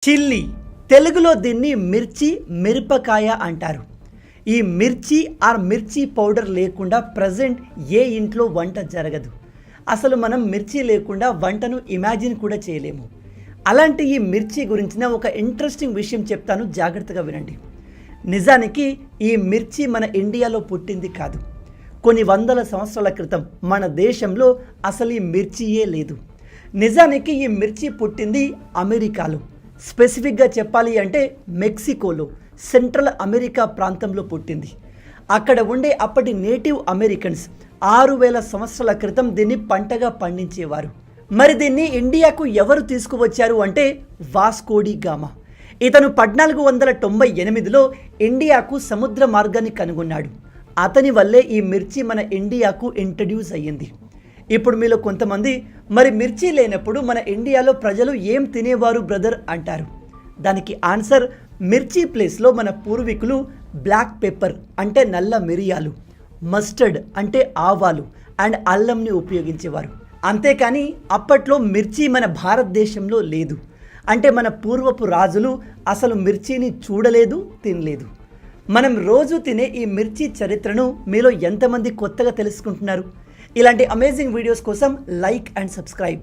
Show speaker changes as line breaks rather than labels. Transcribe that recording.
Chilli తెలుగులో దీన్ని మిర్చి మిరపకాయ అంటారు. ఈ మిర్చి ఆర్ మిర్చి పౌడర్ లేకుండా ప్రజెంట్ ఏ ఇంట్లో వంట జరగదు. అసలు మనం మిర్చి లేకుండా వంటను ఇమాజిన్ కూడా చేయలేము. అలాంటి ఈ మిర్చి గురించిన ఒక ఇంట్రెస్టింగ్ విషయం చెప్తాను, జాగ్రత్తగా వినండి. నిజానికి ఈ మిర్చి మన ఇండియాలో పుట్టింది కాదు. కొన్ని వందల సంవత్సరాల క్రితం మన దేశంలో అసలు ఈ మిర్చియే లేదు. నిజానికి ఈ మిర్చి పుట్టింది అమెరికాలో, స్పెసిఫిక్గా చెప్పాలి అంటే మెక్సికోలో, సెంట్రల్ అమెరికా ప్రాంతంలో పుట్టింది. అక్కడ ఉండే అప్పటి నేటివ్ అమెరికన్స్ 6000 సంవత్సరాల క్రితం దీన్ని పంటగా పండించేవారు. మరి దీన్ని ఇండియాకు ఎవరు తీసుకువచ్చారు అంటే వాస్కో డి గామా. ఇతను 1498లో ఇండియాకు సముద్ర మార్గాన్ని కనుగొన్నాడు. అతని వల్లే ఈ మిర్చి మన ఇండియాకు ఇంట్రడ్యూస్ అయ్యింది. ఇప్పుడు మీలో కొంతమంది, మరి మిర్చి లేనప్పుడు మన ఇండియాలో ప్రజలు ఏం తినేవారు బ్రదర్ అంటారు. దానికి ఆన్సర్, మిర్చి ప్లేస్లో మన పూర్వీకులు బ్లాక్ పెప్పర్ అంటే నల్ల మిరియాలు, మస్టర్డ్ అంటే ఆవాలు అండ్ అల్లంని ఉపయోగించేవారు. అంతేకాని అప్పట్లో మిర్చి మన భారతదేశంలో లేదు. అంటే మన పూర్వపు రాజులు అసలు మిర్చిని చూడలేదు, తినలేదు. మనం రోజు తినే ఈ మిర్చి చరిత్రను మీలో ఎంతమంది కొత్తగా తెలుసుకుంటున్నారు? ఇలాంటి అమేజింగ్ వీడియోస్ కోసం లైక్ అండ్ సబ్స్క్రైబ్.